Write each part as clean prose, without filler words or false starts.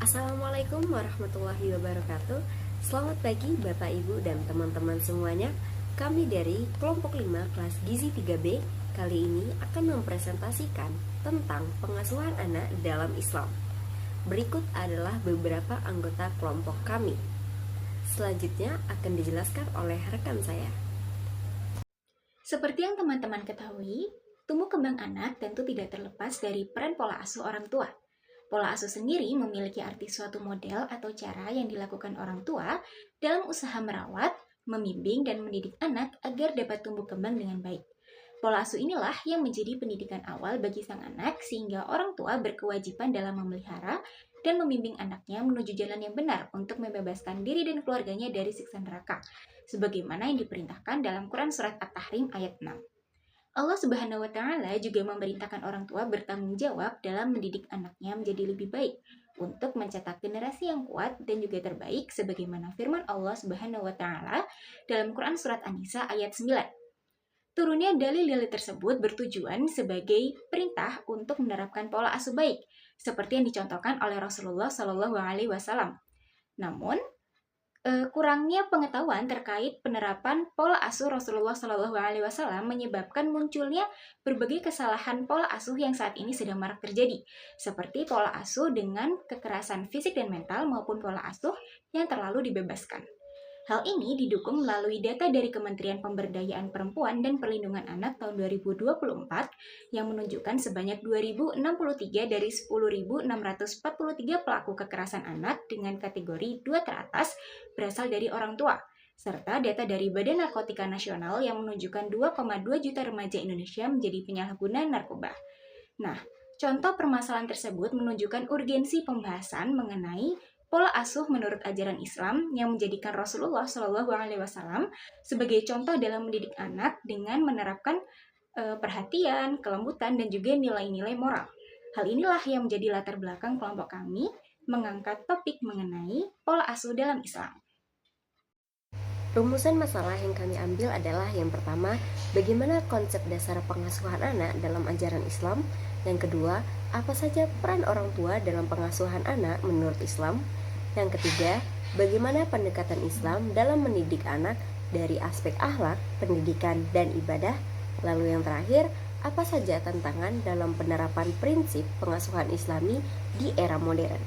Assalamualaikum warahmatullahi wabarakatuh. Selamat pagi Bapak Ibu dan teman-teman semuanya. Kami dari kelompok 5 kelas Gizi 3B kali ini akan mempresentasikan tentang pengasuhan anak dalam Islam. Berikut adalah beberapa anggota kelompok kami. Selanjutnya akan dijelaskan oleh rekan saya. Seperti yang teman-teman ketahui, tumbuh kembang anak tentu tidak terlepas dari peran pola asuh orang tua. Pola asuh sendiri memiliki arti suatu model atau cara yang dilakukan orang tua dalam usaha merawat, membimbing, dan mendidik anak agar dapat tumbuh kembang dengan baik. Pola asuh inilah yang menjadi pendidikan awal bagi sang anak sehingga orang tua berkewajiban dalam memelihara dan membimbing anaknya menuju jalan yang benar untuk membebaskan diri dan keluarganya dari siksa neraka, sebagaimana yang diperintahkan dalam Quran Surat At-Tahrim ayat 6. Allah Subhanahu wa Ta'ala juga memerintahkan orang tua bertanggung jawab dalam mendidik anaknya menjadi lebih baik untuk mencetak generasi yang kuat dan juga terbaik sebagaimana firman Allah Subhanahu wa Ta'ala dalam Quran Surat An-Nisa ayat 9. Turunnya dalil-dalil tersebut bertujuan sebagai perintah untuk menerapkan pola asuh baik, seperti yang dicontohkan oleh Rasulullah Shallallahu Alaihi Wasallam. Namun, kurangnya pengetahuan terkait penerapan pola asuh Rasulullah Shallallahu Alaihi Wasallam menyebabkan munculnya berbagai kesalahan pola asuh yang saat ini sedang marak terjadi, seperti pola asuh dengan kekerasan fisik dan mental maupun pola asuh yang terlalu dibebaskan. Hal ini didukung melalui data dari Kementerian Pemberdayaan Perempuan dan Perlindungan Anak tahun 2024 yang menunjukkan sebanyak 2.063 dari 10.643 pelaku kekerasan anak dengan kategori 2 teratas berasal dari orang tua, serta data dari Badan Narkotika Nasional yang menunjukkan 2,2 juta remaja Indonesia menjadi penyalahguna narkoba. Nah, contoh permasalahan tersebut menunjukkan urgensi pembahasan mengenai pola asuh menurut ajaran Islam yang menjadikan Rasulullah Shallallahu Alaihi Wasallam sebagai contoh dalam mendidik anak dengan menerapkan perhatian, kelembutan, dan juga nilai-nilai moral. Hal inilah yang menjadi latar belakang kelompok kami mengangkat topik mengenai pola asuh dalam Islam. Rumusan masalah yang kami ambil adalah yang pertama, bagaimana konsep dasar pengasuhan anak dalam ajaran Islam. Yang kedua, apa saja peran orang tua dalam pengasuhan anak menurut Islam. Yang ketiga, bagaimana pendekatan Islam dalam mendidik anak dari aspek akhlak, pendidikan, dan ibadah. Lalu yang terakhir, apa saja tantangan dalam penerapan prinsip pengasuhan Islami di era modern.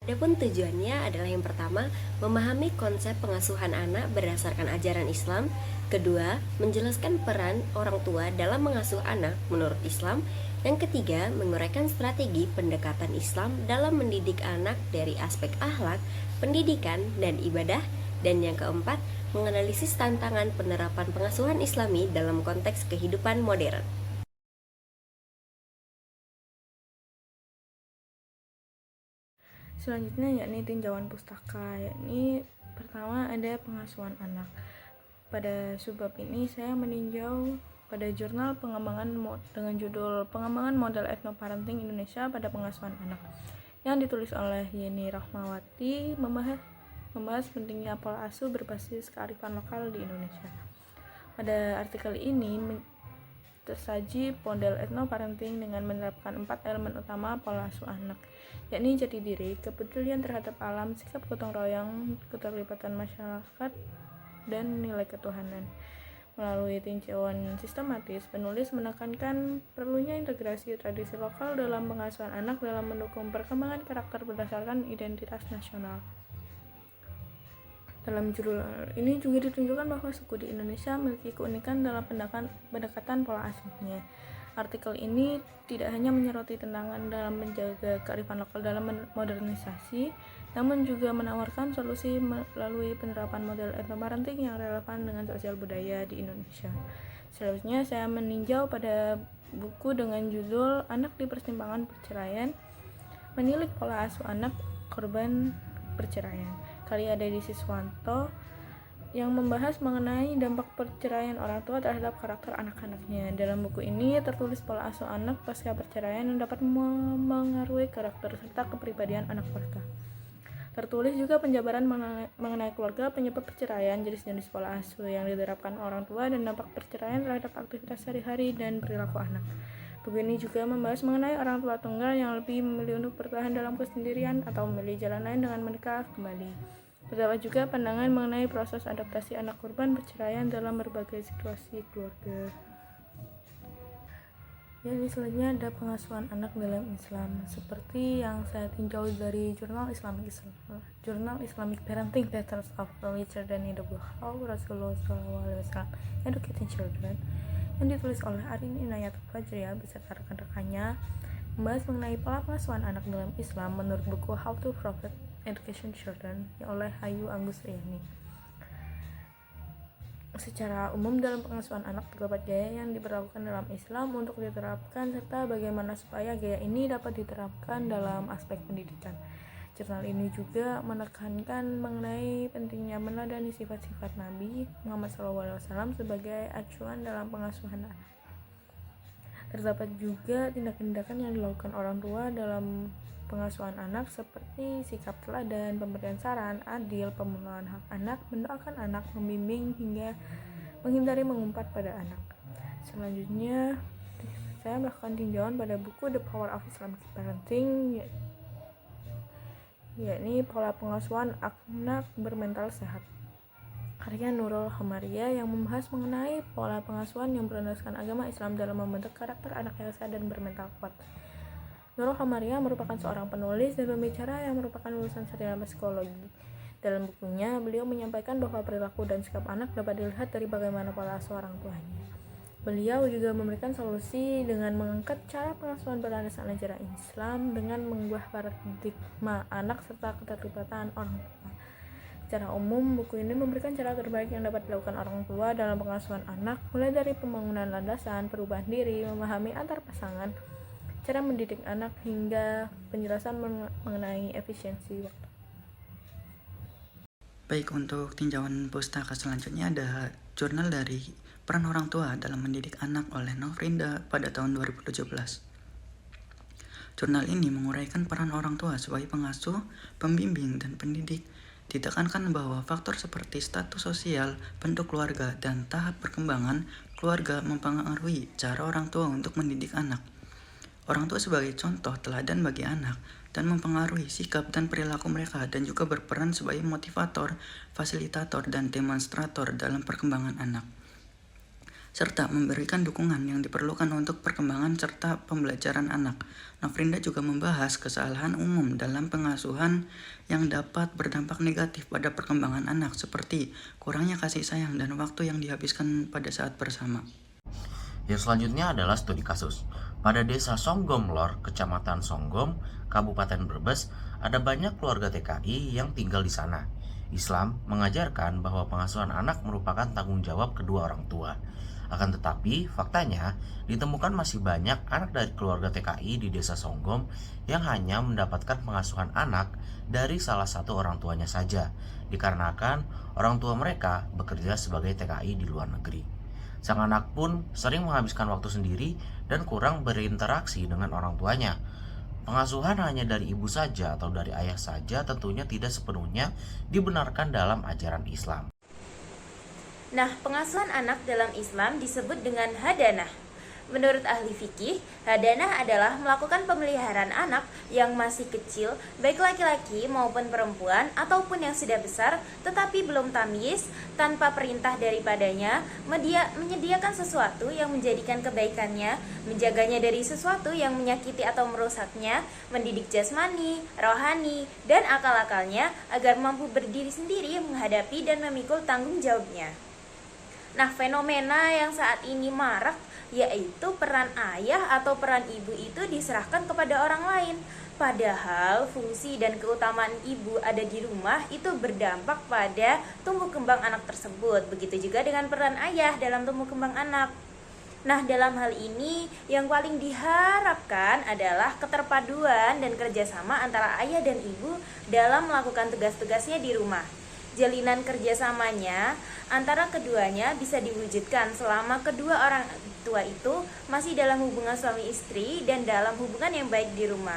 Adapun tujuannya adalah yang pertama, memahami konsep pengasuhan anak berdasarkan ajaran Islam. Kedua, menjelaskan peran orang tua dalam mengasuh anak menurut Islam. Yang ketiga, menguraikan strategi pendekatan Islam dalam mendidik anak dari aspek akhlak, pendidikan, dan ibadah. Dan yang keempat, menganalisis tantangan penerapan pengasuhan Islami dalam konteks kehidupan modern. Selanjutnya yakni tinjauan pustaka, yakni pertama ada pengasuhan anak. Pada subbab ini saya meninjau pada jurnal pengembangan dengan judul Pengembangan Model Ethnoparenting Indonesia pada Pengasuhan Anak yang ditulis oleh Yeni Rahmawati, membahas pentingnya pola asuh berbasis kearifan lokal di Indonesia. Pada artikel ini tersaji model ethnoparenting dengan menerapkan 4 elemen utama pola asuh anak, yakni jati diri, kepedulian terhadap alam, sikap gotong royong, keterlibatan masyarakat, dan nilai ketuhanan. Melalui tinjauan sistematis, penulis menekankan perlunya integrasi tradisi lokal dalam pengasuhan anak dalam mendukung perkembangan karakter berdasarkan identitas nasional. Dalam judul ini juga ditunjukkan bahwa suku di Indonesia memiliki keunikan dalam pendekatan pola asuhnya. Artikel ini tidak hanya menyoroti tantangan dalam menjaga kearifan lokal dalam modernisasi, namun juga menawarkan solusi melalui penerapan model ethnoparenting yang relevan dengan sosial budaya di Indonesia. Selanjutnya saya meninjau pada buku dengan judul Anak di Persimpangan Perceraian, Menilik Pola Asuh Anak Korban Perceraian, karya Dedi Siswanto, yang membahas mengenai dampak perceraian orang tua terhadap karakter anak-anaknya. Dalam buku ini tertulis pola asuh anak pasca perceraian yang dapat memengaruhi karakter serta kepribadian anak mereka. Tertulis juga penjabaran mengenai keluarga, penyebab perceraian, jenis-jenis pola asuh yang diterapkan orang tua, dan dampak perceraian terhadap aktivitas sehari-hari dan perilaku anak. Buku ini juga membahas mengenai orang tua tunggal yang lebih memilih untuk bertahan dalam kesendirian atau memilih jalan lain dengan menikah kembali. Terdapat juga pandangan mengenai proses adaptasi anak korban perceraian dalam berbagai situasi keluarga. Jadi selanjutnya ada pengasuhan anak dalam Islam, seperti yang saya tinjau dari jurnal Islamic Parenting Patterns of Early Children in the Book How Rasulullah SAW Educating Children, yang ditulis oleh Arin Inayatul Fajriah beserta rekan-rekannya, membahas mengenai pola pengasuhan anak dalam Islam menurut buku How to Prophet Education Children oleh Ayu Agus Riani. Secara umum dalam pengasuhan anak terdapat gaya yang diberlakukan dalam Islam untuk diterapkan serta bagaimana supaya gaya ini dapat diterapkan dalam aspek pendidikan. Jurnal ini juga menekankan mengenai pentingnya meneladani sifat-sifat Nabi Muhammad SAW sebagai acuan dalam pengasuhan anak. Terdapat juga tindakan-tindakan yang dilakukan orang tua dalam pengasuhan anak seperti sikap teladan, pemberian saran, adil, pemenuhan hak anak, mendoakan anak, membimbing, hingga menghindari mengumpat pada anak. Selanjutnya, saya melakukan tinjauan pada buku The Power of Islamic Parenting, yakni pola pengasuhan anak bermental sehat, karya Nurul Hamaria, yang membahas mengenai pola pengasuhan yang berlandaskan agama Islam dalam membentuk karakter anak yang sehat dan bermental kuat. Nurul Hamaria merupakan seorang penulis dan pembicara yang merupakan lulusan sarjana psikologi. Dalam bukunya, beliau menyampaikan bahwa perilaku dan sikap anak dapat dilihat dari bagaimana pola asuh orang tuanya. Beliau juga memberikan solusi dengan mengangkat cara pengasuhan berlandaskan ajaran Islam dengan mengubah paradigma anak serta keterlibatan orang tua. Secara umum, buku ini memberikan cara terbaik yang dapat dilakukan orang tua dalam pengasuhan anak, mulai dari pembangunan landasan, perubahan diri, memahami antar pasangan, cara mendidik anak, hingga penjelasan mengenai efisiensi waktu. Baik, untuk tinjauan pustaka selanjutnya ada jurnal dari Peran Orang Tua dalam Mendidik Anak oleh Novrinda pada tahun 2017. Jurnal ini menguraikan peran orang tua sebagai pengasuh, pembimbing, dan pendidik. Ditekankan bahwa faktor seperti status sosial, bentuk keluarga, dan tahap perkembangan keluarga mempengaruhi cara orang tua untuk mendidik anak. Orang tua sebagai contoh teladan bagi anak dan mempengaruhi sikap dan perilaku mereka, dan juga berperan sebagai motivator, fasilitator, dan demonstrator dalam perkembangan anak, serta memberikan dukungan yang diperlukan untuk perkembangan serta pembelajaran anak. Novrinda juga membahas kesalahan umum dalam pengasuhan yang dapat berdampak negatif pada perkembangan anak, seperti kurangnya kasih sayang dan waktu yang dihabiskan pada saat bersama. Yang selanjutnya adalah studi kasus. Pada desa Songgom Lor, Kecamatan Songgom, Kabupaten Brebes, ada banyak keluarga TKI yang tinggal di sana. Islam mengajarkan bahwa pengasuhan anak merupakan tanggung jawab kedua orang tua. Akan tetapi, faktanya ditemukan masih banyak anak dari keluarga TKI di desa Songgom yang hanya mendapatkan pengasuhan anak dari salah satu orang tuanya saja, dikarenakan orang tua mereka bekerja sebagai TKI di luar negeri. Sang anak pun sering menghabiskan waktu sendiri dan kurang berinteraksi dengan orang tuanya. Pengasuhan hanya dari ibu saja atau dari ayah saja tentunya tidak sepenuhnya dibenarkan dalam ajaran Islam. Nah, pengasuhan anak dalam Islam disebut dengan hadanah. Menurut ahli fikih, hadanah adalah melakukan pemeliharaan anak yang masih kecil, baik laki-laki maupun perempuan ataupun yang sudah besar tetapi belum tamyiz, tanpa perintah daripadanya, menyediakan sesuatu yang menjadikan kebaikannya, menjaganya dari sesuatu yang menyakiti atau merusaknya, mendidik jasmani, rohani, dan akal-akalnya agar mampu berdiri sendiri menghadapi dan memikul tanggung jawabnya. Nah, fenomena yang saat ini marak yaitu peran ayah atau peran ibu itu diserahkan kepada orang lain. Padahal fungsi dan keutamaan ibu ada di rumah itu berdampak pada tumbuh kembang anak tersebut. Begitu juga dengan peran ayah dalam tumbuh kembang anak. Nah, dalam hal ini yang paling diharapkan adalah keterpaduan dan kerjasama antara ayah dan ibu dalam melakukan tugas-tugasnya di rumah. Jalinan kerjasamanya antara keduanya bisa diwujudkan selama kedua orang tua itu masih dalam hubungan suami istri dan dalam hubungan yang baik di rumah.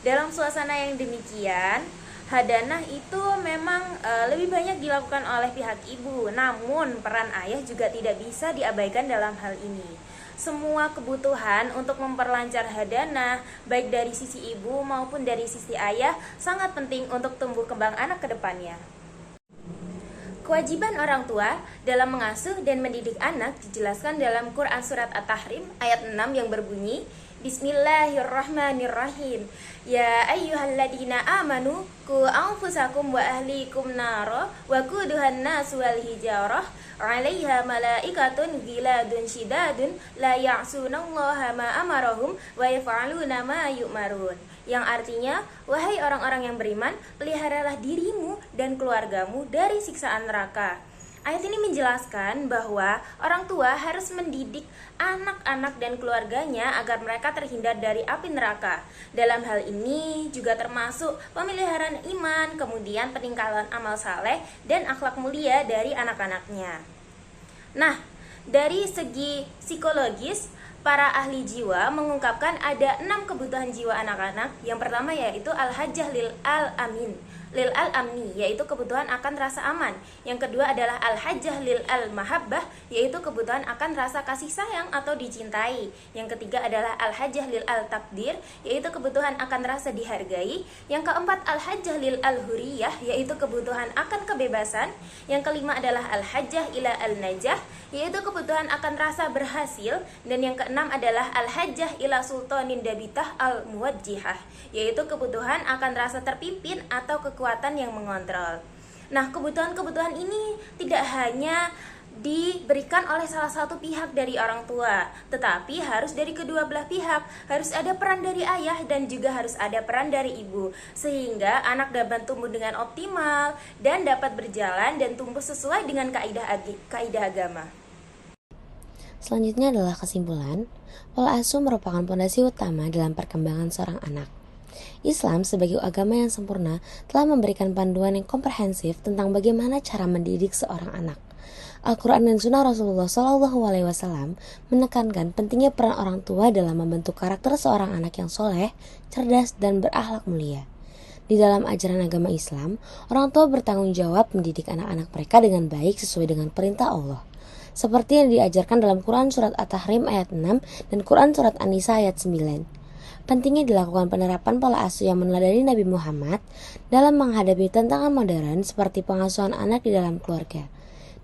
Dalam suasana yang demikian, hadanah itu memang lebih banyak dilakukan oleh pihak ibu, namun peran ayah juga tidak bisa diabaikan dalam hal ini. semua kebutuhan untuk memperlancar hadanah, baik dari sisi ibu maupun dari sisi ayah, sangat penting untuk tumbuh kembang anak ke depannya. Kewajiban orang tua dalam mengasuh dan mendidik anak dijelaskan dalam Quran Surat At-Tahrim ayat 6 yang berbunyi, Bismillahirrahmanirrahim. Ya ayyuhalladzina amanu qu anfusakum wa ahlikum nara wa quduhan nasu wal hijarah 'alaiha malaikatun ghiladun syidadun la ya'sunallaha ma amarahum wa yaf'aluna ma yu'marun. Yang artinya, wahai orang-orang yang beriman, peliharalah dirimu dan keluargamu dari siksaan neraka. Ayat ini menjelaskan bahwa orang tua harus mendidik anak-anak dan keluarganya agar mereka terhindar dari api neraka. Dalam hal ini juga termasuk pemeliharaan iman, kemudian peningkatan amal saleh dan akhlak mulia dari anak-anaknya. Nah, dari segi psikologis, para ahli jiwa mengungkapkan ada 6 kebutuhan jiwa anak-anak. Yang pertama yaitu al-hajjah lil al-amni, yaitu kebutuhan akan rasa aman. Yang kedua adalah al-hajjah lil al-mahabbah, yaitu kebutuhan akan rasa kasih sayang atau dicintai. Yang ketiga adalah al-hajjah lil al-takdir, yaitu kebutuhan akan rasa dihargai. Yang keempat al-hajjah lil al-huriyah, yaitu kebutuhan akan kebebasan. Yang kelima adalah al-hajjah ila al-najah, yaitu kebutuhan akan rasa berhasil. Dan yang keenam adalah al-hajjah ila sultanin dabitah al-muwajjihah, yaitu kebutuhan akan rasa terpimpin atau kekuatan yang mengontrol. Nah, kebutuhan-kebutuhan ini tidak hanya diberikan oleh salah satu pihak dari orang tua, tetapi harus dari kedua belah pihak. Harus ada peran dari ayah dan juga harus ada peran dari ibu, sehingga anak dapat tumbuh dengan optimal dan dapat berjalan dan tumbuh sesuai dengan kaidah agama. Selanjutnya adalah kesimpulan. Pola asuh merupakan pondasi utama dalam perkembangan seorang anak. Islam sebagai agama yang sempurna telah memberikan panduan yang komprehensif tentang bagaimana cara mendidik seorang anak. Al-Quran dan Sunnah Rasulullah SAW menekankan pentingnya peran orang tua dalam membentuk karakter seorang anak yang soleh, cerdas, dan berakhlak mulia. Di dalam ajaran agama Islam, orang tua bertanggung jawab mendidik anak-anak mereka dengan baik sesuai dengan perintah Allah, seperti yang diajarkan dalam Quran Surat At-Tahrim ayat 6 dan Quran Surat An-Nisa ayat 9. Pentingnya dilakukan penerapan pola asuh yang meneladani Nabi Muhammad dalam menghadapi tantangan modern seperti pengasuhan anak di dalam keluarga.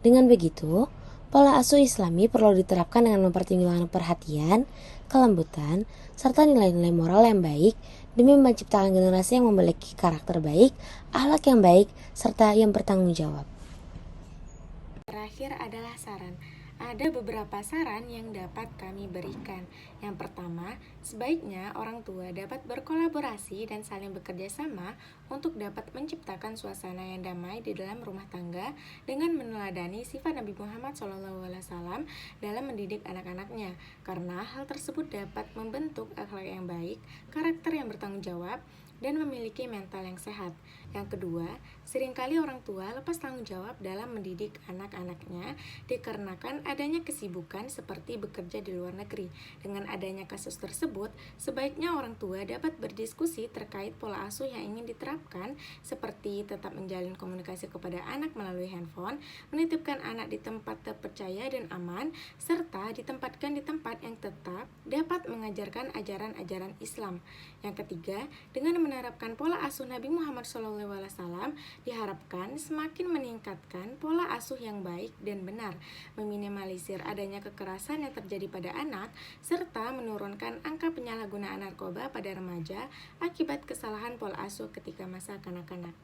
Dengan begitu, pola asuh Islami perlu diterapkan dengan mempertimbangkan perhatian, kelembutan, serta nilai-nilai moral yang baik demi menciptakan generasi yang memiliki karakter baik, akhlak yang baik, serta yang bertanggung jawab. Terakhir adalah saran. Ada beberapa saran yang dapat kami berikan. Yang pertama, sebaiknya orang tua dapat berkolaborasi dan saling bekerja sama untuk dapat menciptakan suasana yang damai di dalam rumah tangga dengan meneladani sifat Nabi Muhammad SAW dalam mendidik anak-anaknya, karena hal tersebut dapat membentuk akhlak yang baik, karakter yang bertanggung jawab, dan memiliki mental yang sehat. Yang kedua, seringkali orang tua lepas tanggung jawab dalam mendidik anak-anaknya dikarenakan adanya kesibukan seperti bekerja di luar negeri. Dengan adanya kasus tersebut, sebaiknya orang tua dapat berdiskusi terkait pola asuh yang ingin diterapkan, seperti tetap menjalin komunikasi kepada anak melalui handphone, menitipkan anak di tempat terpercaya dan aman, serta ditempatkan di tempat yang tetap dapat mengajarkan ajaran-ajaran Islam. Yang ketiga, dengan menerapkan pola asuh Nabi Muhammad SAW, diharapkan semakin meningkatkan pola asuh yang baik dan benar, meminimalisir adanya kekerasan yang terjadi pada anak, serta menurunkan angka penyalahgunaan narkoba pada remaja akibat kesalahan pola asuh ketika masa kanak-kanak.